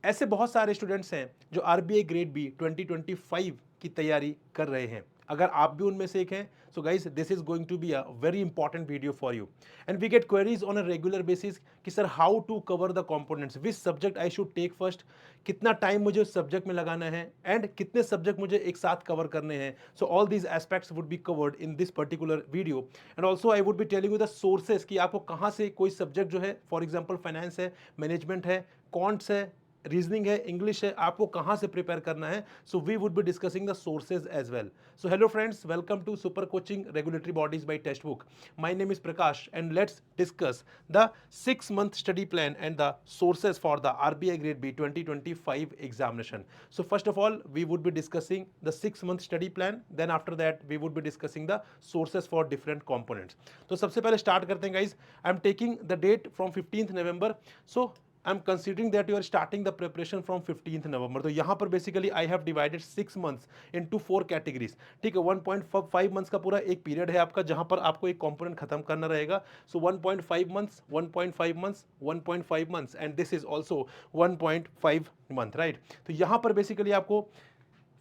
ऐसे बहुत सारे स्टूडेंट्स हैं जो आरबीआई ग्रेड बी 2025 की तैयारी कर रहे हैं। अगर आप भी उनमें से एक हैं, so guys this is going to be a very important video for you. And we get queries on a regular basis कि sir how to cover the components, which subject I should take first, कितना time मुझे उस subject में लगाना है and कितने subject मुझे एक साथ कवर करने हैं। So all these aspects would be covered in this particular video. And also I would be telling you the sources कि आपको कहाँ से कोई सब्जेक्ट जो है, फॉर एग्जाम्पल फाइनेंस है, मैनेजमेंट है, कॉन्ट्स है, रीजनिंग है, इंग्लिश है, आपको कहां से प्रिपेयर करना है। So we would be discussing the sources as well. So hello friends, welcome to super coaching regulatory bodies by text book. My name is Prakash and let's discuss the 6 month study plan and the sources for the RBI grade B 2025 examination. So first of all we would be discussing the 6 month study plan, then after that we would be discussing the sources for different components. तो सबसे पहले start करते हैं guys. I am taking the date from 15th November। So I am considering that you are starting the preparation from 15th November। तो यहाँ पर basically I have divided 6 months into 4 categories. ठीक है, 1.5 मंथ्स का पूरा एक पीरियड है आपका जहां पर आपको एक कंपोनेंट खत्म करना रहेगा। So 1.5 months, 1.5 months, 1.5 months and this is also 1.5 month, right. तो यहाँ पर बेसिकली आपको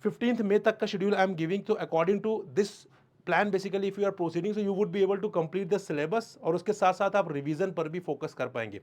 15th May तक का शेड्यूल आई एम गिविंग। तो according to this plan basically if you are proceeding so you would be able to complete the syllabus और उसके साथ साथ आप रिवीजन पर भी फोकस कर पाएंगे।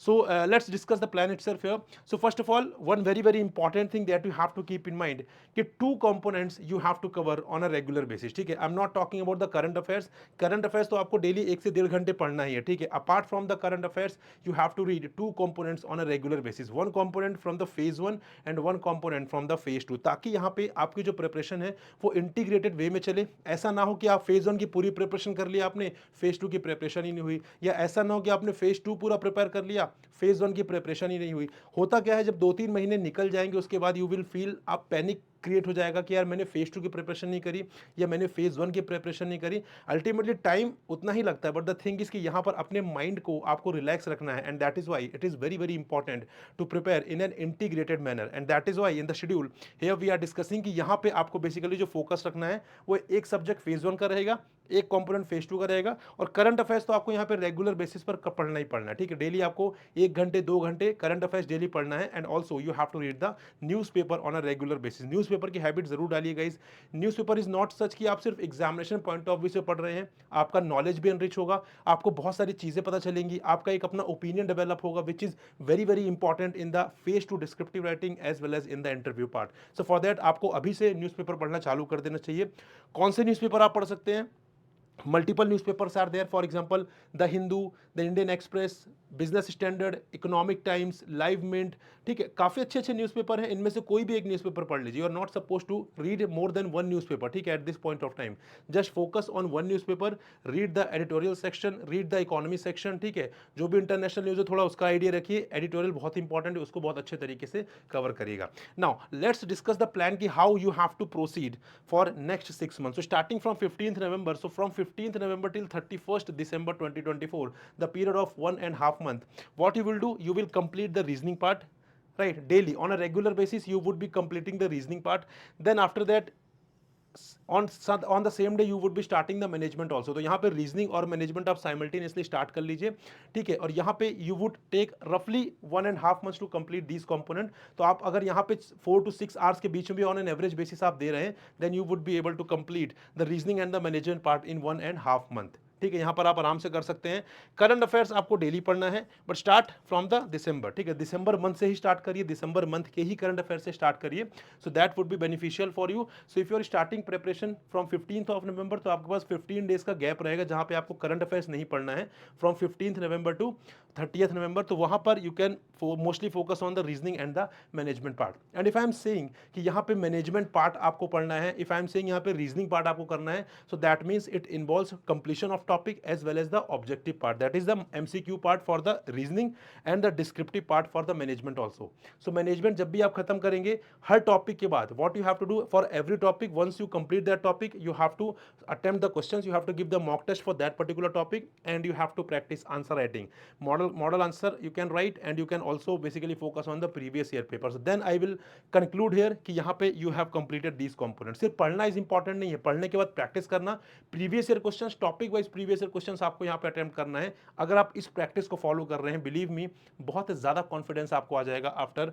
So let's discuss the plan itself here. So first of all one very very important thing that you have to keep in mind कि 2 components you have to cover on a regular basis. ठीक है, I am not talking about the current affairs. Current affairs तो आपको daily 1 से 1.5 घंटे पढ़ना ही है। ठीक है, apart from the current affairs you have to read 2 components on a regular basis, 1 component from the phase 1 and 1 component from the phase 2, ताकि यहाँ पे आपकी जो प्रिपरेशन है वो इंटीग्रेटेड वे में चले। ऐसा ना हो कि आप फेज 1 की पूरी प्रिपरेशन कर लिया आपने, फेज 2 की प्रिपरेशन ही नहीं हुई, या ऐसा ना हो कि आपने फेज 2 पूरा प्रिपेयर कर लिया, फेज 1 की प्रिपरेशन ही नहीं हुई। होता क्या है, जब 2-3 महीने निकल जाएंगे उसके बाद यू विल फील, आप पैनिक क्रिएट हो जाएगा कि यार मैंने फेज 2 की प्रिपरेशन नहीं करी या मैंने फेज 1 की प्रिपरेशन नहीं करी। अल्टीमेटली टाइम उतना ही लगता है, बट द थिंग इज कि यहाँ पर अपने माइंड को आपको रिलैक्स रखना है and that is why it is very very important to prepare in an integrated manner. And that is why in the schedule here we are discussing कि यहाँ पे आपको बेसिकली जो फोकस रखना है वो एक सब्जेक्ट फेज 1 का रहेगा, एक कंपोनेंट फेज 2 का रहेगा, और करंट अफेयर्स तो आपको यहाँ पे रेगुलर बेसिस पर पढ़ना ही पढ़ना है। ठीक है, डेली आपको 1 घंटे 2 घंटे करंट अफेयर्स डेली पढ़ना है and also you have to read the newspaper on a regular basis. Newspaper की हैबिट जरूर डालिए guys. Newspaper is not such कि आप सिर्फ एग्जामिनेशन पॉइंट ऑफ व्यू से पढ़ रहे हैं, आपका नॉलेज भी एनरिच होगा, आपको बहुत सारी चीजें पता चलेंगी, आपका एक अपना ओपिनियन डेवलप होगा which is very very important in the phase 2 descriptive writing as well as in the interview part. So for that आपको अभी से न्यूज़पेपर पढ़ना चालू कर देना चाहिए। कौन से न्यूज़पेपर आप पढ़ सकते हैं? Multiple newspapers are there, for example the Hindu, the Indian Express, Business Standard, Economic Times, Live Mint. ठीक है, काफी अच्छे अच्छे न्यूज़पेपर हैं, इनमें से कोई भी एक न्यूज़पेपर पढ़ लीजिए। You are not suppose to read more than one newspaper. ठीक है, at this point of time just focus on one newspaper, read the editorial section, read the economy section. ठीक है, जो भी इंटरनेशनल न्यूज़ है थोड़ा उसका आइडिया रखिए, एडिटोरियल बहुत इंपॉर्टेंट है, उसको बहुत अच्छे तरीके से कवर करिएगा। Now let's discuss the plan की how you have to proceed for next 6 months। So starting from 15th November, so from 15th November till 31st December 2024, the period of 1.5 month, what you will do, you will complete the reasoning part, right? Daily on a regular basis you would be completing the reasoning part. Then after that on the same day you would be starting the management also। तो यहाँ पे reasoning और management आप simultaneously start कर लीजिए। ठीक है, और यहाँ पे यू वुड टेक रफली 1.5 months to complete this component. तो आप अगर यहाँ पे 4 to 6 hours के बीच में भी ऑन एन एवरेज बेसिस आप दे रहे हैं, then you would be able to complete the reasoning and the management part in 1.5 month। ठीक है, यहाँ पर आप आराम से कर सकते हैं। करंट अफेयर्स आपको डेली पढ़ना है, बट स्टार्ट फ्रॉम द दिसंबर। ठीक है, दिसंबर मंथ से ही स्टार्ट करिए, दिसंबर मंथ के ही करंट अफेयर से स्टार्ट करिए। So that would be beneficial for you. So if you are starting preparation from 15th November, तो आपके पास 15 डेज का गैप रहेगा जहां पे आपको करंट अफेयर्स नहीं पढ़ना है, from 15th November to 30th November। तो वहां पर you can mostly focus on the reasoning and the management part. And if I am saying कि यहाँ पे मैनेजमेंट पार्ट आपको पढ़ना है, इफ आई एम सेइंग यहाँ पे रीजनिंग पार्ट आपको करना है, so that means it involves completion of topic as well as the objective part, that is the MCQ part for the reasoning and the descriptive part for the management also. So management जब भी आप खत्म करेंगे हर topic के बाद, what you have to do for every topic, once you complete that topic you have to attempt the questions, you have to give the mock test for that particular topic, and you have to practice answer writing. Model answer you can write, and you can also basically focus on the previous year papers. Then I will conclude here कि यहाँ पे you have completed these components। सिर्फ पढ़ना is important नहीं है, पढ़ने के बाद प्रैक्टिस करना, previous year questions, topic wise previous year questions आपको यहाँ पे अटेम्प्ट करना है। अगर आप इस प्रैक्टिस को फॉलो कर रहे हैं, बिलीव मी बहुत ज़्यादा कॉन्फिडेंस आपको आ जाएगा आफ्टर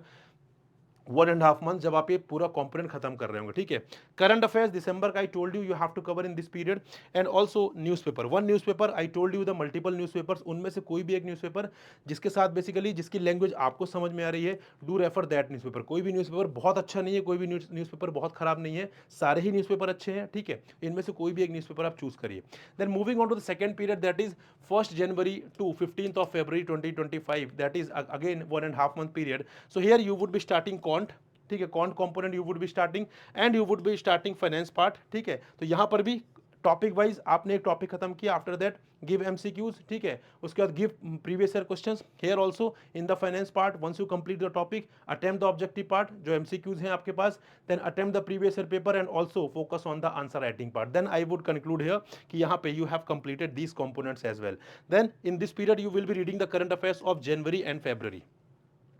1.5 मंथ जब आप ये पूरा कंपोनेंट खत्म कर रहे होंगे, ठीक है। करंट अफेयर्स दिसंबर का I told you have to cover in this period, and also newspaper, one newspaper I told you the multiple newspapers, उनमें से कोई भी एक न्यूज़पेपर जिसके साथ बेसिकली जिसकी लैंग्वेज आपको समझ में आ रही है, डू रेफर दैट न्यूज़पेपर। कोई भी न्यूज़पेपर बहुत अच्छा नहीं है, कोई भी न्यूज़पेपर बहुत खराब नहीं है, सारे ही न्यूज़पेपर अच्छे हैं, ठीक है। इनमें से कोई भी एक न्यूज़पेपर आप चूज करिए। Then moving on to the second period, that is 1st January to 15th of February 2025, that is again 1.5 month period. So here you would be starting quant, ठीक है, can't component you would be starting, and you would be starting finance part, ठीक है। तो यहां पर भी topic wise आपने एक टॉपिक खत्म किया, आफ्टर दैट गिव एमसीक्यूज, ठीक है, उसके बाद give previous year questions. Here also in the finance part, once you complete the topic, attempt the objective part जो एमसीक्यूज हैं आपके पास, then attempt the previous year paper and also focus on the answer writing part. Then I would conclude here कि यहां पे you have completed these components as well. Then in this period you will be reading the current affairs of January and February,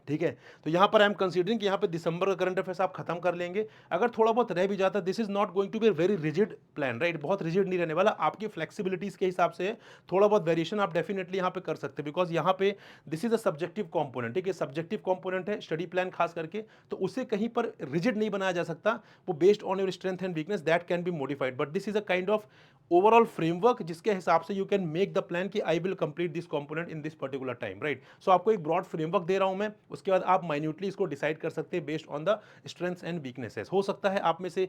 ठीक है। तो यहां पर I am considering कि यहां पे दिसंबर का करंट अफेयर्स आप खत्म कर लेंगे। अगर थोड़ा बहुत रह भी जाता, this is not going to be very rigid plan, right, बहुत रिजिड नहीं रहने वाला, आपकी फ्लेक्सिबिलिटीज के हिसाब से थोड़ा बहुत वेरिएशन आप डेफिनेटली यहां पे कर सकते हैं, बिकॉज यहां पे this is a subjective component, ठीक है, सब्जेक्टिव कंपोनेंट है स्टडी प्लान खास करके, तो उसे कहीं पर रिजिड नहीं बनाया जा सकता, वो based on your strength and weakness that can be modified, but this is a kind of overall framework जिसके हिसाब से you can make the plan कि I will complete this component in this particular time, right. So आपको एक broad framework दे रहा हूं मैं, उसके बाद आप माइन्यूटली इसको डिसाइड कर सकते हैं based on the strengths and weaknesses. हो सकता है आप में से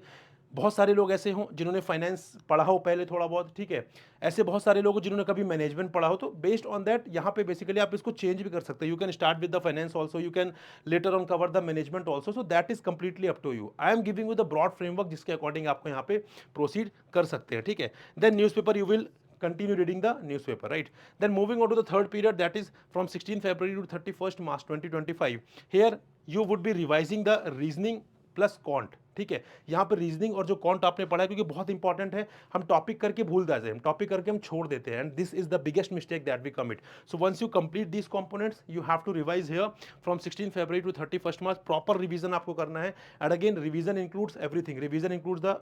बहुत सारे लोग ऐसे हों जिन्होंने फाइनेंस पढ़ा हो पहले थोड़ा बहुत, ठीक है, ऐसे बहुत सारे लोग जिन्होंने कभी मैनेजमेंट पढ़ा हो, तो बेस्ड ऑन दैट यहाँ पे बेसिकली आप इसको चेंज भी कर सकते हैं। You can start with the finance also, you can later on cover the management also, so that is completely up to you. I am giving you the broad framework जिसके according आपको यहाँ पे proceed कर सकते हैं, ठीक है। Then newspaper you will continue reading the newspaper, right? Then moving on to the third period, that is from 16 February to 31st March 2025, here you would be revising the reasoning plus can't, ठीक है। यहां पर reasoning और जो can't आपने पढ़ा है, क्योंकि बहुत इंपॉर्टेंट है, हम टॉपिक करके भूल जाते हैं, हम टॉपिक करके हम छोड़ देते हैं, and this is the biggest mistake that we commit. So once you complete these components you have to revise here from 16 February to 31st March, proper revision आपको करना है। And again revision includes everything, revision includes the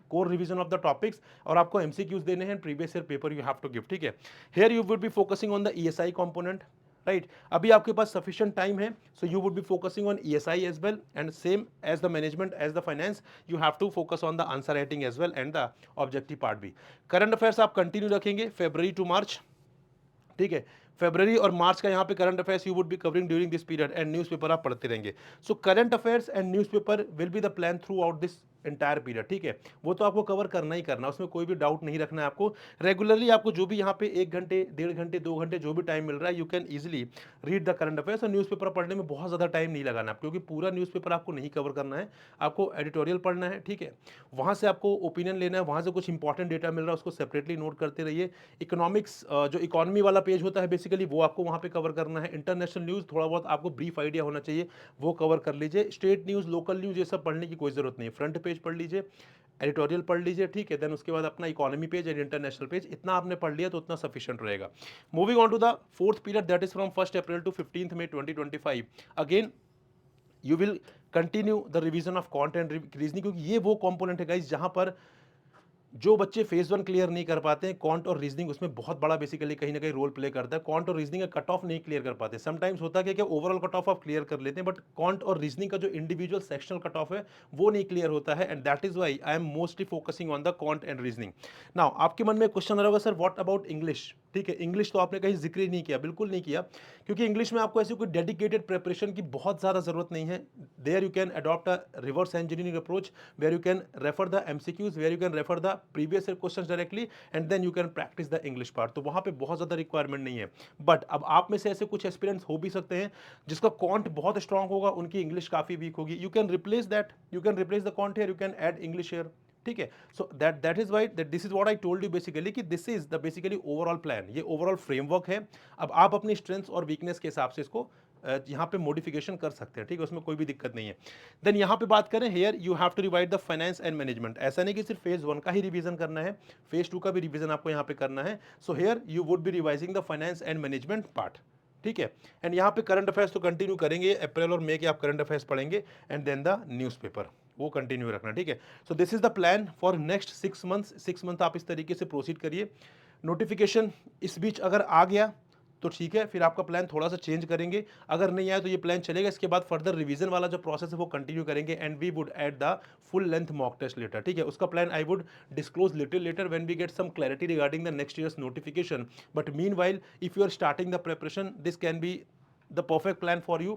core revision of the topics, और आपको MCQs देने हैं, previous year paper you have to give, ठीक है। Here you will be focusing on the ESI component, right. अभी आपके पास sufficient time है, so you would be focusing on ESI as well, and same as the management as the finance you have to focus on the answer writing as well and the objective part भी। Current affairs आप continue रखेंगे February to मार्च, ठीक है। फरवरी और मार्च का यहाँ पे current affairs you would be covering during this period, and newspaper आप पढ़ते रहेंगे। So current affairs and newspaper will be the plan through out this entire period, ठीक है। वो तो आपको कवर करना ही करना, उसमें कोई भी डाउट नहीं रखना है आपको। रेगुलरली आपको जो भी यहाँ पे 1 घंटे 1.5 घंटे 2 घंटे जो भी टाइम मिल रहा है, you can easily read the current affairs, और न्यूज़पेपर पढ़ने में बहुत ज़्यादा टाइम नहीं लगाना, क्योंकि पूरा न्यूज़पेपर आपको नहीं कवर करना है, आपको एडिटोरियल पढ़ना है, ठीक है। वहाँ से आपको ओपिनियन लेना है, वहाँ से कुछ इंपॉर्टेंट डेटा मिल रहा है उसको सेपरेटली नोट करते रहिए। इकोनॉमिक्स जो इकोनॉमी वाला पेज होता है बेसिकली वो आपको वहाँ पे कवर करना है। इंटरनेशनल न्यूज़ थोड़ा बहुत आपको ब्रीफ आइडिया होना चाहिए, वो कवर कर लीजिए। स्टेट न्यूज़, लोकल न्यूज़, ये सब पढ़ने की कोई ज़रूरत नहीं है, फ्रंट पेज पढ़ लीजिए, एडिटोरियल पढ़ लीजिए, ठीक है। देन उसके बाद अपना economy page and international page, इतना आपने पढ़ लिया तो उतना सफिशिएंट रहेगा। Moving on to the fourth period, that is from 1st April to 15th May 2025, again you will continue the revision of quant and reasoning, क्योंकि ये वो कंपोनेंट है गाइस जहां पर जो बच्चे फेज 1 क्लियर नहीं कर पाते हैं, कॉन्ट और रीजनिंग उसमें बहुत बड़ा बेसिकली कहीं ना कहीं रोल प्ले करता है। कॉन्ट और रीजनिंग का कट ऑफ नहीं क्लियर कर पाते, समटाइम्स होता है कि ओवरऑल कट ऑफ आप क्लियर कर लेते हैं, बट कॉन्ट और रीजनिंग का जो इंडिविजुअल सेक्शनल कट ऑफ है वो नहीं क्लियर होता है, and that is why I am mostly focusing on the quant and reasoning. Now आपके मन में क्वेश्चन रहेगा, सर व्हाट अबाउट इंग्लिश, ठीक है। इंग्लिश तो आपने कहीं जिक्र ही नहीं किया, बिल्कुल नहीं किया, क्योंकि इंग्लिश में आपको ऐसी कोई डेडिकेटेड प्रिपरेशन की बहुत ज़्यादा जरूरत नहीं है। There you can adopt a reverse engineering approach, where you can refer the MCQs, where you can refer the previous year questions directly, and then you can practise the English part. तो वहाँ पे बहुत ज़्यादा requirement नहीं है। But अब आप में से ऐसे कुछ एक्सपीरियंस हो भी सकते हैं जिसका कॉन्ट बहुत स्ट्रांग होगा, उनकी इंग्लिश काफ़ी वीक होगी। You can replace that, you can replace the quant here, you can add English here, ठीक है। So that is why that this is what I told you basically कि this is the basically overall plan, ये overall framework है। अब आप अपनी strengths और weakness के हिसाब से इसको यहाँ पे मॉडिफिकेशन कर सकते हैं, ठीक है, उसमें कोई भी दिक्कत नहीं है। देन यहाँ पे बात करें, here you have to revise the finance and management. ऐसा नहीं कि सिर्फ फेज 1 का ही रिवीजन करना है, फेज 2 का भी रिवीजन आपको यहाँ पे करना है। So here you would B revising the finance and management part, ठीक है। एंड यहाँ पे करंट अफेयर्स तो कंटिन्यू करेंगे, अप्रैल और मई के आप करंट अफेयर्स पढ़ेंगे, एंड देन द न्यूज़पेपर वो कंटिन्यू रखना, ठीक है। सो this is the plan for next 6 months. 6 month आप इस तरीके से प्रोसीड करिए। नोटिफिकेशन इस बीच अगर आ गया तो ठीक है, फिर आपका प्लान थोड़ा सा चेंज करेंगे, अगर नहीं आया तो ये प्लान चलेगा, इसके बाद फर्दर रिवीजन वाला जो प्रोसेस है वो कंटिन्यू करेंगे and we would add the full length mock test later, ठीक है। उसका plan I would disclose little later when we get some clarity regarding the next year's notification, but meanwhile if you are starting the preparation this can be the perfect plan for you,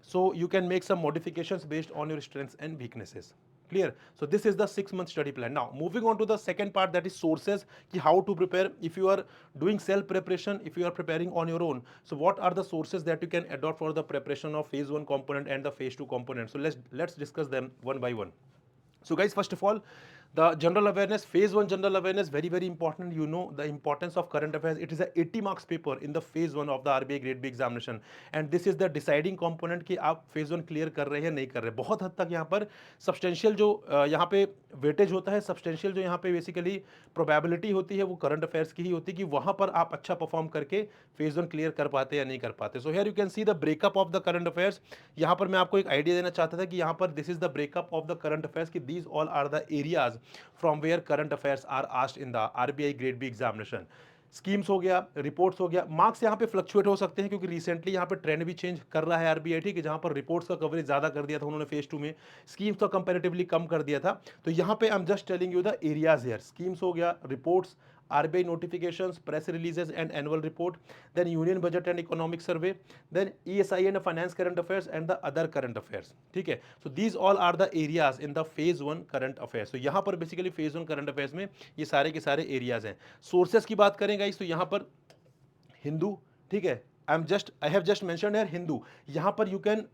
so you can make some modifications based on your strengths and weaknesses. Clear? So this is the 6-month study plan. Now moving on to the second part, that is sources, ki how to prepare if you are doing self preparation, if you are preparing on your own. So what are the sources that you can adopt for the preparation of phase 1 component and the phase 2 component? So let's discuss them one by one. So guys, first of all, the general awareness, phase 1 general awareness, very important. You know the importance of current affairs. It is a 80 marks paper in the phase 1 of the RBI grade B examination, and this is the deciding component कि आप phase 1 clear कर रहे हैं नहीं कर रहे। बहुत हद तक यहाँ पर substantial जो यहाँ पे वेटेज होता है, substantial जो यहाँ पे बेसिकली प्रोबेबिलिटी होती है वो करंट अफेयर्स की ही होती है कि वहाँ पर आप अच्छा परफॉर्म करके फेज 1 क्लियर कर पाते या नहीं कर पाते। So here you can see the breakup of the current affairs. यहाँ पर मैं आपको एक आइडिया देना चाहता था कि यहाँ पर this is the breakup of the current affairs कि these all are the areas from where current affairs are asked in the RBI grade B examination. Schemes हो गया, रिपोर्ट्स हो गया, मार्क्स यहाँ पे फ्लक्चुएट हो सकते हैं क्योंकि रिसेंटली यहाँ पे ट्रेंड भी चेंज कर रहा है आरबीआई, ठीक है, जहाँ पर रिपोर्ट्स का कवरेज ज़्यादा कर दिया था उन्होंने फेज 2 में, स्कीम्स का कंपैरेटिवली कम कर दिया था। तो यहाँ पे I am just telling you the areas here, schemes हो गया, reports, RBI notifications, press releases and annual report, then union budget and economic survey, then ESI and finance current affairs and the other current affairs, ठीक है। So these all are the areas in the phase 1 current affairs. So यहाँ पर basically phase 1 current affairs में ये सारे के सारे areas हैं। Sources की बात करें गाइस तो यहाँ पर हिंदू, ठीक है, I have just mentioned here Hindu, यहाँ पर you can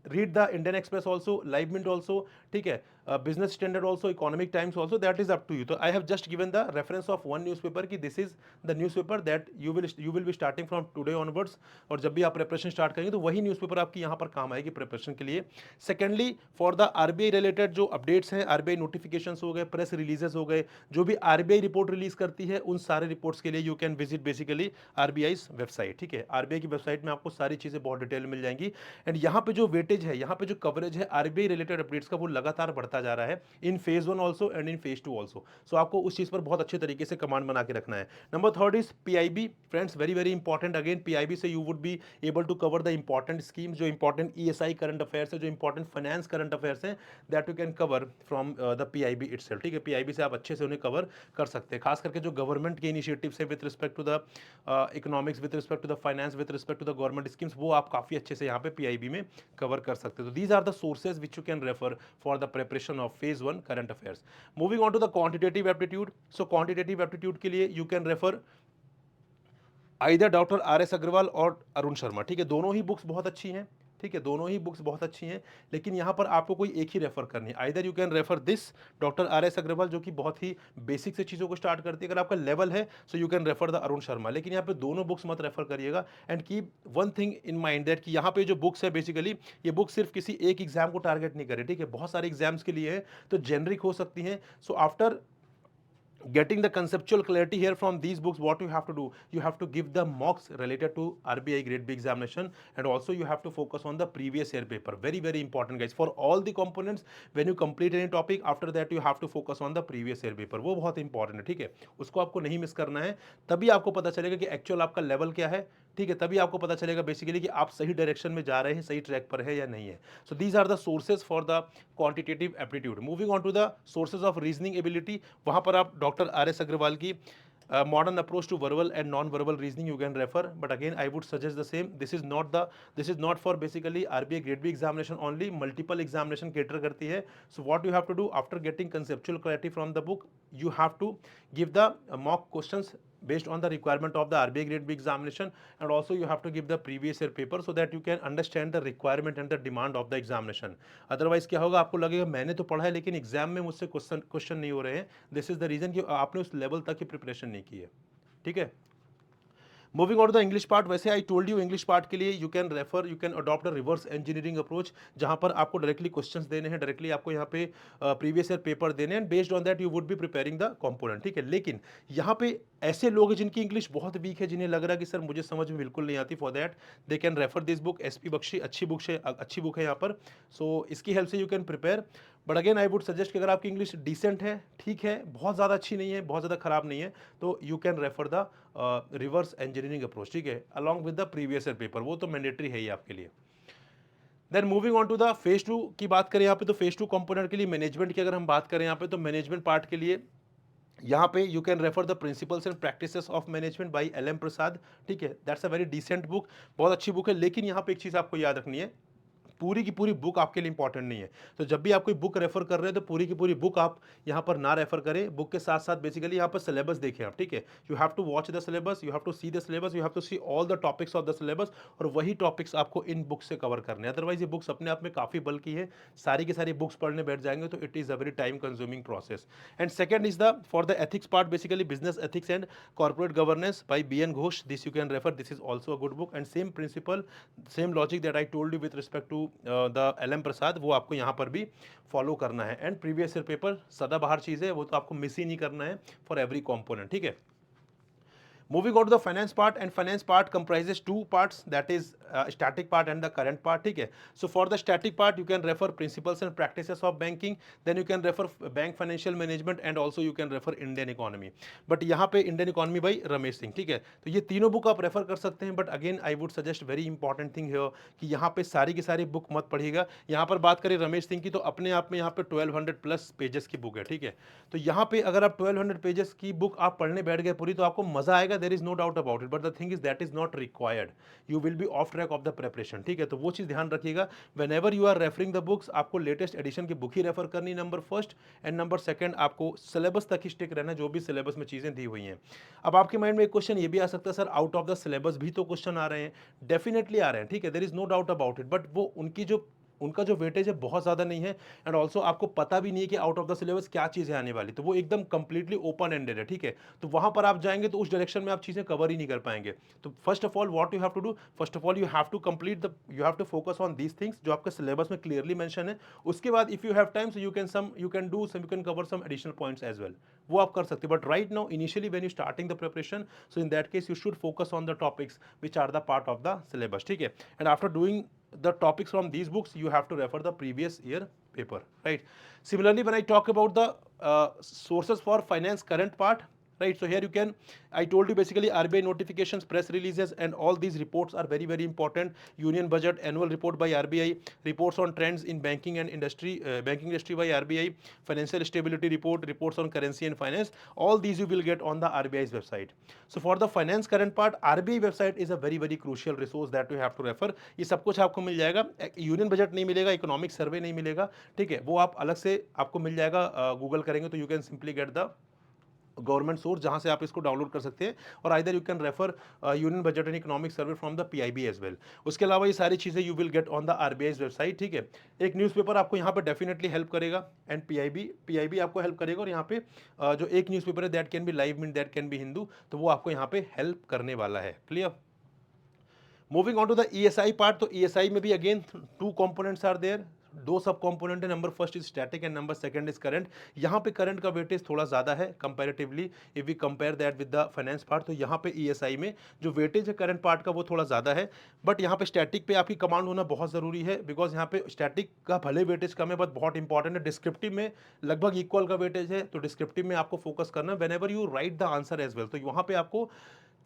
read the Indian Express also, Live Mint also, ठीक है, Business Standard also, Economic Times also, that is up to you. तो I have just given the reference of one newspaper कि this is the newspaper that you will be starting from today onwards, और जब भी आप preparation start करेंगे तो वही newspaper आपकी यहाँ पर काम आएगी प्रिपरेशन के लिए। Secondly for the RBI related जो अपडेट्स हैं, आरबीआई नोटिफिकेशंस हो गए, प्रेस रिलीजेस हो गए, जो भी आरबीआई रिपोर्ट रिलीज करती है उन सारे रिपोर्ट्स के लिए you can visit basically RBI website, ठीक है। आरबीआई की वेबसाइट में आपको सारी चीज़ें बहुत डिटेल मिल जाएंगी, एंड यहाँ पे जो वेटेज है, यहाँ पे जो कवरेज है आरबीआई रिलेटेड अपडेट्स का वो लगातार बढ़ता जा रहा है in phase 1 also and in phase 2 also. So आपको उस चीज़ पर बहुत अच्छे तरीके से कमांड बना के रखना है। Number third is PIB, friends, very important. Again PIB से you would be able to cover the important schemes, जो इंपॉर्टेंट ईएसआई करंट अफेयर्स है, जो इंपॉर्टेंट फाइनेंस करंट अफेयर्स हैं, that you can cover from the PIB itself, ठीक है। PIB से आप अच्छे से उन्हें कवर कर सकते हैं, खास करके जो गवर्नमेंट के इनिशिएटिव्स है with respect to the economics, with respect to the finance, with respect to the government schemes, वो आप काफ़ी अच्छे से यहाँ पे पीआईबी में कवर कर सकते हो। तो these are the sources which you can refer for the preparation of phase 1 current affairs. Moving on to the quantitative aptitude, so quantitative aptitude के लिए you can refer either doctor RS Agarwal और अरुण शर्मा, ठीक है, दोनों ही बुक्स बहुत अच्छी हैं, ठीक है, दोनों ही बुक्स बहुत अच्छी हैं, लेकिन यहाँ पर आपको कोई एक ही रेफर करनी है। Either you can refer this doctor RS Agarwal जो कि बहुत ही बेसिक से चीज़ों को स्टार्ट करती है, अगर आपका लेवल है so you can refer the Arun Sharma, लेकिन यहाँ पे दोनों बुक्स मत रेफर करिएगा। And keep one thing in mind that कि यहाँ पे जो बुक्स है बेसिकली ये बुक सिर्फ किसी एक एग्जाम को टारगेट नहीं करे, ठीक है, बहुत सारे एग्जाम्स के लिए है, तो जेनरिक हो सकती हैं। So after getting the conceptual clarity here from these books, what you have to do, you have to give the mocks related to RBI grade B examination, and also you have to focus on the previous year paper. Very important guys, for all the components when you complete any topic, after that you have to focus on the previous year paper, वो बहुत important है, ठीक है, उसको आपको नहीं miss करना है, तभी आपको पता चलेगा कि एक्चुअल आपका लेवल क्या है, ठीक है, तभी आपको पता चलेगा बेसिकली कि आप सही डायरेक्शन में जा रहे हैं, सही ट्रैक पर है या नहीं है। So these are the sources for the quantitative aptitude. Moving on to the sources of reasoning ability, वहां पर आप डॉक्टर RS अग्रवाल की modern approach to verbal and non-verbal reasoning you can refer, but again I would suggest the same, this is not for basically RBI grade B examination only, multiple examination cater करती है। So what you have to do after getting conceptual clarity from the book, you have to give the mock questions based on the requirement of the RBI grade B examination, and also you have to give the previous year paper so that you can understand the requirement and the demand of the examination. Otherwise क्या होगा, आपको लगेगा मैंने तो पढ़ा है लेकिन exam में मुझसे क्वेश्चन नहीं हो रहे हैं, दिस इज द रीजन कि आपने उस लेवल तक की प्रिपरेशन नहीं की है, ठीक है। Moving on to the English part, वैसे I told you English part के लिए you can adopt a reverse engineering approach, जहां पर आपको डायरेक्टली क्वेश्चंस देने हैं, डायरेक्टली आपको यहाँ पे प्रीवियस ईयर पेपर देने हैं, based on that you would B preparing the component, ठीक है। लेकिन यहाँ पे ऐसे लोग हैं जिनकी इंग्लिश बहुत वीक है, जिन्हें लग रहा है कि सर मुझे समझ में बिल्कुल नहीं आती, for that they can refer this book, SP Bakshi, अच्छी बुक है यहाँ पर, सो इसकी हेल्प से you can prepare. But again I would suggest कि अगर आपकी इंग्लिश डिसेंट है, ठीक है, बहुत ज़्यादा अच्छी नहीं है, बहुत ज़्यादा खराब नहीं है, तो you can refer the reverse engineering approach, ठीक है, along with the previous year paper, वो तो मैंडेटरी है ही आपके लिए। Then moving on to the phase 2 की बात करें यहाँ पे, तो फेज 2 कंपोनेंट के लिए मैनेजमेंट की अगर हम बात करें यहाँ पे, तो मैनेजमेंट पार्ट के लिए यहाँ पे you can refer the principles and practices of management by L M Prasad, ठीक है, that's a very decent book, बहुत अच्छी बुक है। लेकिन यहाँ पे एक चीज़ आपको याद रखनी है, पूरी की पूरी बुक आपके लिए इंपॉर्टेंट नहीं है। तो जब भी आप कोई बुक रेफर कर रहे हैं तो पूरी की पूरी बुक आप यहाँ पर ना रेफर करें। बुक के साथ साथ बेसिकली यहाँ पर सिलेबस देखें आप, ठीक है, you have to watch the syllabus, you have to see the syllabus, you have to see all the topics of the syllabus, और वही टॉपिक्स आपको इन बुक से कवर करने हैं। अदरवाइज ये बुक्स अपने आप में काफ़ी बल्कि है, सारी की सारी बुक्स पढ़ने बैठ जाएंगे तो it is a very time consuming process. And second is the for the ethics part, basically business ethics and corporate governance by BN Ghosh, this you can refer, this is also a good book. And same principle, same logic that I told you with respect to the LM Prasad, वो आपको यहाँ पर भी follow करना है। And previous year paper सदाबहार चीज़ है, वो तो आपको मिस ही नहीं करना है फॉर एवरी कॉम्पोनेंट, ठीक है। Moving on to the finance part, and finance part comprises two parts, that is static part and the current part, ठीक है। So for the static part you can refer principles and practices of banking, then you can refer bank financial management, and also you can refer Indian economy, but यहाँ पे Indian economy by Ramesh Singh, ठीक है। तो ये तीनों book आप refer कर सकते हैं, but again I would suggest very important thing है कि यहाँ पे सारी की सारी बुक मत पढ़िएगा। यहाँ पर बात करें रमेश सिंह की, तो अपने आप में यहाँ पे 1200 प्लस पेजेस की बुक है, ठीक है। तो यहाँ पे अगर आप 1200 पेजेस की बुक आप पढ़ने बैठ गए पूरी, तो आपको मजा आएगा, there is no doubt about it, but the thing is that is not required, you will be off track of the preparation, ठीक है। तो वो चीज़ ध्यान रखिएगा, whenever you are referring the books, आपको लेटेस्ट एडिशन की book ही रेफर करनी, number first, and number second आपको सिलेबस तक ही स्टिक रहना, जो भी सिलेबस में चीज़ें दी हुई हैं। अब आपके माइंड में एक क्वेश्चन ये भी आ सकता है, sir out of the syllabus भी तो क्वेश्चन आ रहे हैं, डेफिनेटली आ रहे हैं, ठीक है, there is no doubt about it, but वो उनका जो वेटेज है बहुत ज़्यादा नहीं है, एंड ऑल्सो आपको पता भी नहीं है कि आउट ऑफ द सिलेबस क्या चीज़ें आने वाली, तो वो एकदम कंप्लीटली ओपन एंडेड है, ठीक है। तो वहां पर आप जाएंगे तो उस डायरेक्शन में आप चीज़ें कवर ही नहीं कर पाएंगे। तो first of all what you have to do, first of all you have to complete the, you have to focus on these things जो आपके सिलेबस में क्लियरली मेंशन है। उसके बाद if you have time so you can cover some additional points as well, वो आप कर सकते हैं। But right now initially when you starting the preparation, so in that case you should focus on the topics which are the part of the syllabus, ठीक है। And after doing the topics from these books you have to refer the previous year paper, right? Similarly, when I talk about the sources for finance current part, right, so here you can, I told you basically RBI notifications, press releases, and all these reports are very very important. Union budget, annual report by RBI, reports on trends in banking and industry, banking industry by RBI, financial stability report, reports on currency and finance, all these you will get on the RBI's website. So for the finance current part, RBI website is a very very crucial resource that you have to refer. ये सब कुछ आपको मिल जाएगा, union budget नहीं मिलेगा, economic survey नहीं मिलेगा, ठीक है, वो आप अलग से आपको मिल जाएगा, गूगल करेंगे तो you can simply get the government source जहां से आप इसको डाउनलोड कर सकते हैं, और either you can refer union budget and economic survey from the PIB as well. उसके अलावा ये सारी चीज़ें you will get on the RBI's website, ठीक है। एक न्यूज़पेपर आपको यहाँ पे डेफिनेटली हेल्प करेगा, एंड PIB आपको हेल्प करेगा, और यहाँ पे जो एक न्यूज़पेपर है that can B Live Mint, that can be Hindu, तो वो आपको यहाँ पे हेल्प करने वाला है। Clear? Moving on to the ESI part, तो ESI में भी again two components are there, दो सब कंपोनेंट है, number first is static and number second is current. यहाँ पे करंट का वेटेज थोड़ा ज़्यादा है comparatively, if we compare that with the finance part, तो यहाँ पे ESI में जो वेटेज है करंट पार्ट का वो थोड़ा ज़्यादा है, बट यहाँ पे स्टैटिक पे आपकी कमांड होना बहुत ज़रूरी है, बिकॉज यहाँ पे स्टैटिक का भले वेटेज कम है बट बहुत इंपॉर्टेंट है। डिस्क्रिप्टिव में लगभग इक्वल का वेटेज है, तो डिस्क्रिप्टिव में आपको फोकस करना है whenever you write the answer as well, तो वहाँ पे आपको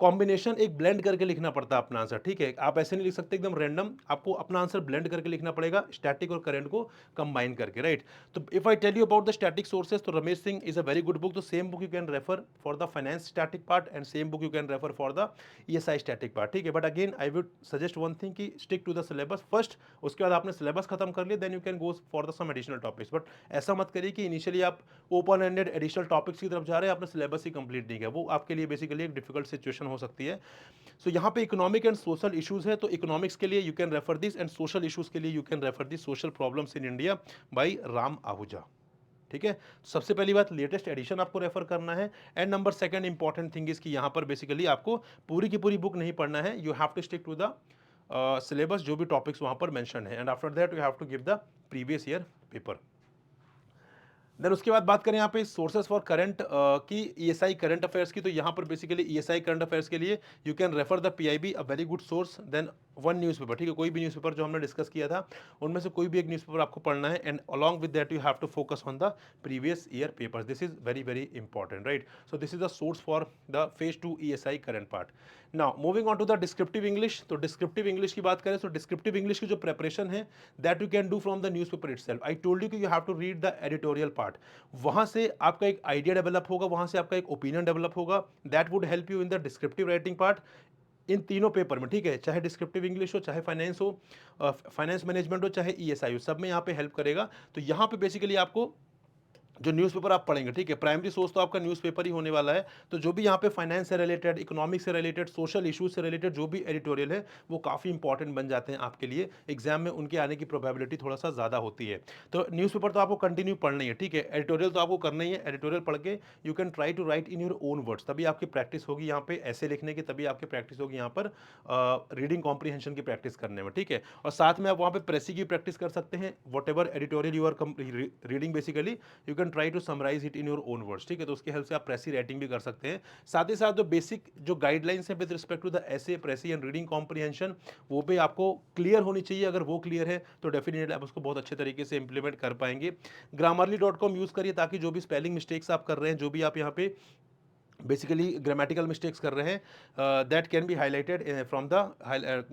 कॉम्बिनेशन एक ब्लेंड करके लिखना पड़ता है अपना आंसर, ठीक है। आप ऐसे नहीं लिख सकते एकदम रैंडम, आपको अपना आंसर ब्लेंड करके लिखना पड़ेगा, स्टैटिक और करंट को कंबाइन करके, राइट। तो if I tell you about the static sources, तो Ramesh Singh is a very good book, तो same book you can refer for the finance static part, and same book you can refer for the ESI static part, ठीक है। But again I would suggest one thing कि stick to the syllabus first, उसके बाद आपने syllabus खत्म कर लिया, then you can go for the some additional topics, but ऐसा मत करिए कि इनिशियली आप ओपन एंडेड एडिशनल टॉपिक्स की तरफ जा रहे हैं, आपने सिलेबस ही कंप्लीट नहीं किया, वो आपके लिए बेसिकली एक डिफिकल्ट सिचुएशन हो सकती है। सो यहाँ पे इकोनॉमिक एंड सोशल इश्यूज है, तो इकोनॉमिक्स के लिए you can refer this, and social issues के लिए you can refer this social problems in India by Ram Ahuja, ठीक है। सबसे पहली बात लेटेस्ट एडिशन आपको रेफर करना है, and number second important thing is कि यहाँ पर बेसिकली आपको पूरी की पूरी बुक नहीं पढ़ना है, you have to stick to the syllabus, जो भी टॉपिक्स वहाँ पर मेंशन है, and after that you have to give the previous year paper. Then उसके बाद बात करें यहाँ पे सोर्सेज फॉर करंट की ESI करंट अफेयर्स की, तो यहाँ पर बेसिकली ESI करंट अफेयर्स के लिए you can refer the PIB, a very good source. Then one newspaper, ठीक है, कोई भी न्यूज़पेपर जो हमने डिस्कस किया था उनमें से कोई भी एक न्यूज़पेपर आपको पढ़ना है, and along with that you have to focus on the previous year papers. This is very very important, right? So this is the source for the phase 2 ESI current part. Now moving on to the descriptive English. तो descriptive English की बात करें तो descriptive English की जो preparation है that you can do from the newspaper itself. I told you कि you have to read the editorial part, वहां से आपका एक आइडिया डेवलप होगा, वहां से आपका एक ओपिनियन डेवलप होगा, that would help you in the descriptive writing part in तीनों पेपर में, ठीक है, चाहे डिस्क्रिप्टिव इंग्लिश हो, चाहे फाइनेंस हो, फाइनेंस मैनेजमेंट हो, चाहे ESI हो, सब में यहाँ पे हेल्प करेगा। तो यहाँ पे बेसिकली आपको जो न्यूज़पेपर आप पढ़ेंगे, ठीक है, प्राइमरी सोर्स तो आपका न्यूज़पेपर ही होने वाला है। तो जो भी यहाँ पे फाइनेंस से रिलेटेड, इकोनॉमिक्स से रिलेटेड, सोशल इश्यूज से रिलेटेड जो भी एडिटोरियल है वो काफ़ी इंपॉर्टेंट बन जाते हैं आपके लिए, एग्जाम में उनके आने की प्रोबेबिलिटी थोड़ा सा ज़्यादा होती है। तो न्यूज़पेपर तो आपको कंटिन्यू पढ़ना ही है, ठीक है, एडिटोरियल तो आपको करना ही है। एडिटोरियल पढ़ के you can try to write in your own words, तभी आपकी प्रैक्टिस होगी यहाँ पे ऐसे लिखने की, तभी आपकी प्रैक्टिस होगी यहाँ पर रीडिंग कॉम्प्रीहेंशन की प्रैक्टिस करने में, ठीक है। और साथ में आप वहाँ पे प्रेसी की प्रैक्टिस कर सकते हैं, whatever editorial you are reading, basically you can try to summarise it in your own words, ठीक है। तो उसकी हेल्प से आप प्रेसी राइटिंग भी कर सकते हैं। साथ ही साथ जो बेसिक जो गाइडलाइंस है with respect to the essay, precis and reading comprehension, वो भी आपको क्लियर होनी चाहिए। अगर वो क्लियर है तो डेफिनेटली आप उसको बहुत अच्छे तरीके से इंप्लीमेंट कर पाएंगे। grammarly.com यूज करिए, ताकि जो भी स्पेलिंग मिस्टेक्स आप कर रहे हैं, जो भी आप यहाँ पे बेसिकली ग्रामेटिकल मिस्टेक्स कर रहे हैं, that can be highlighted from the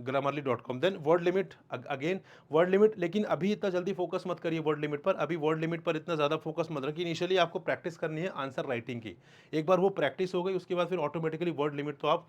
grammarly.com। Then word limit, again word limit, लेकिन अभी इतना जल्दी फोकस मत करिए वर्ड लिमिट पर, अभी वर्ड लिमिट पर इतना ज़्यादा फोकस मत रखिए। इनिशियली आपको प्रैक्टिस करनी है आंसर राइटिंग की, एक बार वो प्रैक्टिस हो गई उसके बाद फिर ऑटोमेटिकली वर्ड लिमिट तो आप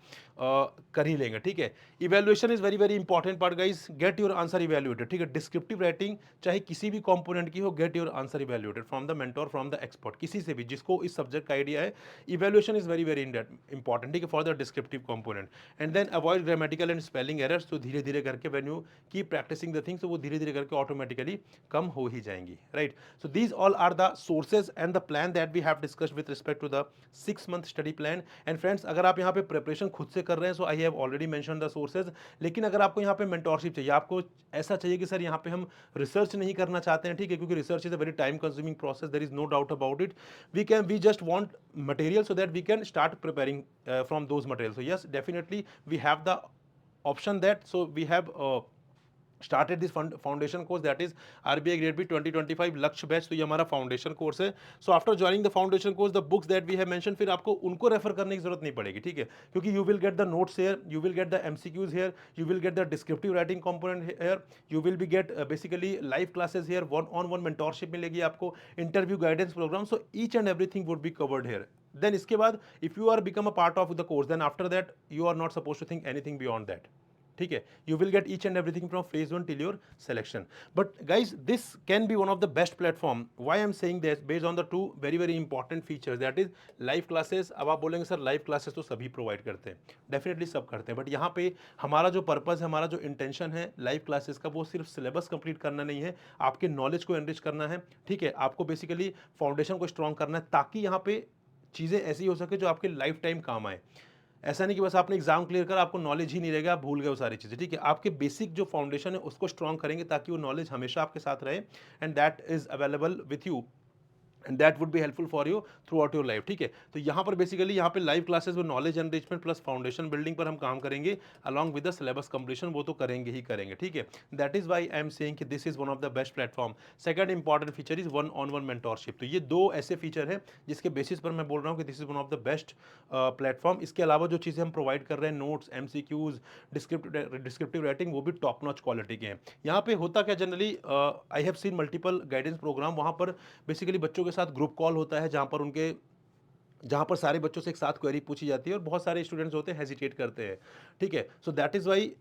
कर ही लेंगे, ठीक है। Evaluation is very very important part guys, gate your answer evaluated, ठीक है। डिस्क्रिप्टिव राइटिंग चाहे किसी भी कंपोनेंट की हो, get your answer evaluated from the mentor, from the expert, किसी से भी जिसको इस सब्जेक्ट का आइडिया है। Evaluation is very very important, ठीक है, for the descriptive component. And then avoid grammatical and spelling errors, तो धीरे धीरे करके when you keep practising the things, तो वो धीरे धीरे करके ऑटोमेटिकली कम हो ही जाएंगी, right. So these all are the sources and the plan that we have discussed with respect to the 6 month study plan. And friends, अगर आप यहाँ पे प्रिपरेशन खुद से कर रहे हैं, so I have already mention the sources, लेकिन अगर आपको यहाँ पे मेंटोरशिप चाहिए, आपको ऐसा चाहिए कि सर यहाँ पे हम रिसर्च नहीं करना चाहते हैं, ठीक है, क्योंकि research is a very time consuming process, there is no doubt about it, we just want material so that we can start preparing from those materials. So yes, definitely we have the option that, so we have started this foundation course, that is RBI Grade B 2025 लक्ष्य batch. तो ये हमारा foundation course है। So after joining the foundation course, the books that we have mention, फिर आपको उनको refer करने की जरूरत नहीं पड़ेगी, ठीक है, क्योंकि you will get the notes here, you will get the MCQs here, you will get the descriptive writing component here, you will be get basically live classes here, one on one mentorship मिलेगी आपको, interview guidance programme, so each and everything would be covered here. Then इसके बाद if you are become a part of the course, then after that you are not suppose to think anything beyond that, ठीक है। You will gate each and everything from phase 1 till your selection. But guys, this can B one of the best platform. Why I am saying this, based on the two very very important features, that is live classes. अब आप बोलेंगे sir live classes तो सभी provide करते हैं, definitely सब करते हैं, बट यहाँ पे हमारा जो पर्पज है, हमारा जो इंटेंशन है लाइव क्लासेस का, वो सिर्फ सिलेबस कंप्लीट करना नहीं है, आपके नॉलेज को एनरिच करना है, ठीक है, आपको बेसिकली फाउंडेशन को स्ट्रॉन्ग करना है, ताकि यहाँ पे चीज़ें ऐसी हो सके जो आपके लाइफ टाइम काम आए। ऐसा नहीं कि बस आपने एग्जाम क्लियर कर आपको नॉलेज ही नहीं रहेगा, आप भूल गए वो सारी चीज़ें, ठीक है। आपके बेसिक जो फाउंडेशन है उसको स्ट्रॉन्ग करेंगे, ताकि वो नॉलेज हमेशा आपके साथ रहे, and that is available with you, and that would be helpful for you throughout your life, ठीक है। तो यहाँ पर बेसिकली यहाँ पे लाइव क्लासेस में knowledge enrichment plus foundation building पर हम काम करेंगे, along with the syllabus completion, वो तो करेंगे ही करेंगे, ठीक है। That is why I am saying कि this is one of the best platform. Second important feature is one on one mentorship. तो ये दो ऐसे फीचर है जिसके बेसिस पर मैं बोल रहा हूँ कि this is one of the best platform. इसके अलावा जो चीज़ें हम प्रोवाइड कर रहे हैं, नोट्स, MCQs, डिस्क्रिप्टिव राइटिंग, वो भी टॉप नॉच क्वालिटी के हैं। यहाँ पे होता क्या, generally I have seen multiple guidance programme, वहाँ पर बेसिकली बच्चों के साथ ग्रुप कॉल होता है, जहाँ पर सारे बच्चों से एक साथ क्वेरी पूछी जाती है, और बहुत सारे स्टूडेंट्स होते हैं हेजिटेट करते हैं, ठीक है। सो दैट इज़ वाई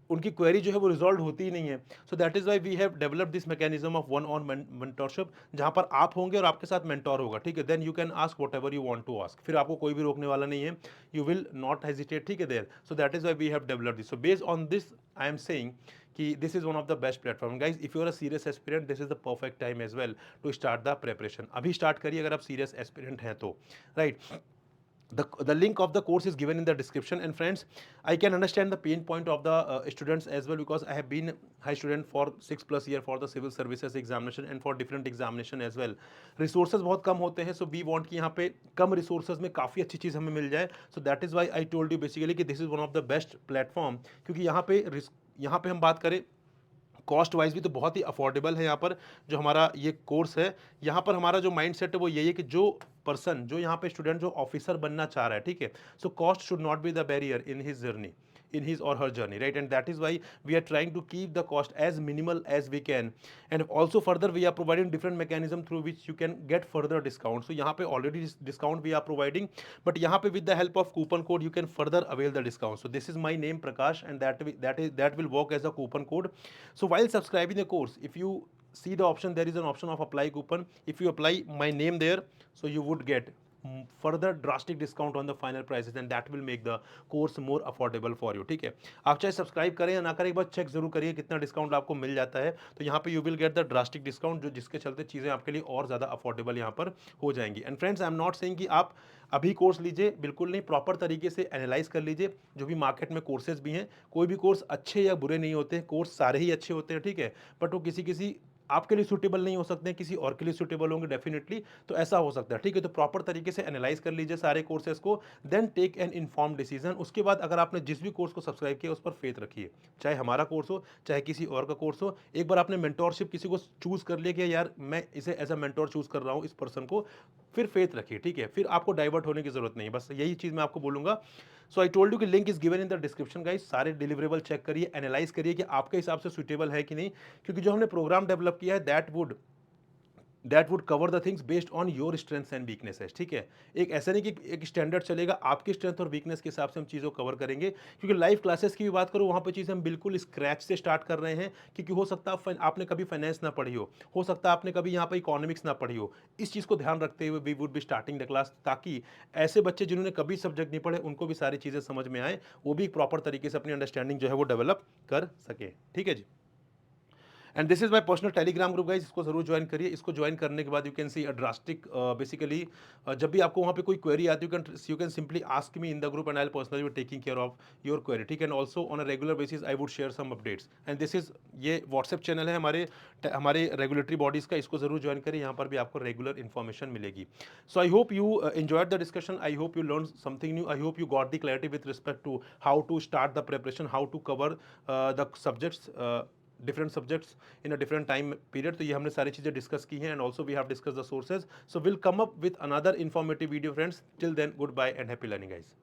उनकी क्वेरी जो है वो रिजॉल्व होती ही नहीं है। So that is why we have develop this mechanism of one on mentorship, जहाँ पर आप होंगे और आपके साथ मेंटोर होगा, ठीक है। Then you can ask whatever you want to ask, फिर आपको कोई भी रोकने वाला नहीं है, यू विल नॉट हेजिटेट, ठीक है there. So that is why we have develop this. So based on this I am saying कि this is one of the best platform. Guys, if you are a serious aspirant, this is the perfect time as well to start the preparation. अभी start करिए अगर आप serious aspirant हैं तो, right. The link of the course is given in the description, and friends, I can understand the pain point of the students as well, because I have been high student for 6+ year for the civil services examination and for different examination as well. Resources बहुत कम होते हैं, so we want कि यहाँ पे कम resources में काफ़ी अच्छी चीज़ हमें मिल जाए। So that is why I told you basically कि this is one of the best platform, क्योंकि यहाँ पे यहाँ पे हम बात करें कॉस्ट वाइज भी तो बहुत ही अफोर्डेबल है। यहाँ पर जो हमारा ये कोर्स है, यहाँ पर हमारा जो माइंड सेट है वो यही है कि जो पर्सन, जो यहाँ पे स्टूडेंट जो ऑफिसर बनना चाह रहा है, ठीक है, so cost should not be the barrier in his journey, in his or her journey, right? And that is why we are trying to keep the cost as minimal as we can. And also further we are providing different mechanism through which you can get further discount. So यहाँ पे already discount we are providing, but यहाँ पे with the help of coupon code you can further avail the discount. So this is my name Prakash, and that will work as a coupon code. So while subscribing the course, if you see the option, there is an option of apply coupon. If you apply my name there, so you would get further drastic discount on the final prices, and that will make the course more affordable for you, ठीक है। आप चाहे subscribe करें या ना करें, एक बार check जरूर करिए कितना डिस्काउंट आपको मिल जाता है। तो यहाँ पे you will get the drastic discount, जो जिसके चलते चीज़ें आपके लिए और ज़्यादा अफोर्डेबल यहाँ पर हो जाएंगी। And friends, I am not saying कि आप अभी कोर्स लीजिए, बिल्कुल नहीं, प्रॉपर तरीके से एनालाइज कर लीजिए। जो भी मार्केट में कोर्सेज भी हैं, कोई भी कोर्स अच्छे या बुरे नहीं होते, कोर्स सारे ही अच्छे होते हैं, ठीक है, बट वो किसी किसी आपके लिए सूटेबल नहीं हो सकते हैं, किसी और के लिए सूटेबल होंगे डेफिनेटली, तो ऐसा हो सकता है, ठीक है। तो प्रॉपर तरीके से एनालाइज कर लीजिए सारे कोर्सेज को, then take an inform decision. उसके बाद अगर आपने जिस भी कोर्स को सब्सक्राइब किया उस पर फेथ रखिए, चाहे हमारा कोर्स हो चाहे किसी और का कोर्स हो। एक बार आपने मेंटोरशिप किसी को चूज कर लिया कि यार मैं इसे एज अ मेंटोर चूज कर रहा हूँ इस पर्सन को, फिर फेथ रखिए, ठीक है, फिर आपको डाइवर्ट होने की जरूरत नहीं है। बस यही चीज मैं आपको बोलूंगा। सो आई टोल्ड यू कि link is given in the description guys. सारे डिलीवरेबल चेक करिए, एनालाइज करिए कि आपके हिसाब से सुटेबल है कि नहीं, क्योंकि जो हमने प्रोग्राम डेवलप किया है that would cover the things based on your strengths and weaknesses, ठीक है। एक ऐसा नहीं कि एक स्टैंडर्ड चलेगा, आपकी स्ट्रेंथ और वीकनेस के हिसाब से हम चीज़ों को कवर करेंगे। क्योंकि लाइव क्लासेस की भी बात करूँ, वहाँ पे चीज़ें हम बिल्कुल स्क्रैच से स्टार्ट कर रहे हैं, क्योंकि हो सकता है आपने कभी फाइनेंस ना पढ़ी हो सकता है आपने कभी यहाँ पर इकोनॉमिक्स ना पढ़ी हो। इस चीज़ को ध्यान रखते हुए we would be starting the class, ताकि ऐसे बच्चे जिन्होंने कभी सब्जेक्ट नहीं पढ़े उनको भी सारी चीज़ें समझ में आए, वो भी प्रॉपर तरीके से अपनी अंडरस्टैंडिंग जो है वो डेवलप कर सके, ठीक है जी। And this is my personal Telegram group guys, इसको जरूर ज्वाइन करिए। इसको ज्वाइन करने के बाद you can see a drastic basically जब भी आपको वहाँ पे कोई क्वेरी आती है you can simply ask me in the group and I will personally be taking care of your query, ठीक है। And also on a regular basis I would share some updates. And this is, ये WhatsApp channel है हमारे regulatory bodies का, इसको जरूर join करिए, यहाँ पर भी आपको रेगुलर इन्फॉर्मेशन मिलेगी। So I hope you enjoyed the discussion, I hope you learn something new, I hope you got the clarity with respect to how to start the preparation, how to cover the subjects, different subjects in a different time period। तो ये हमने सारी चीज़ें discuss की हैं, and also we have discuss the sources. So will come up with another informative video friends, till then goodbye and happy learning guys.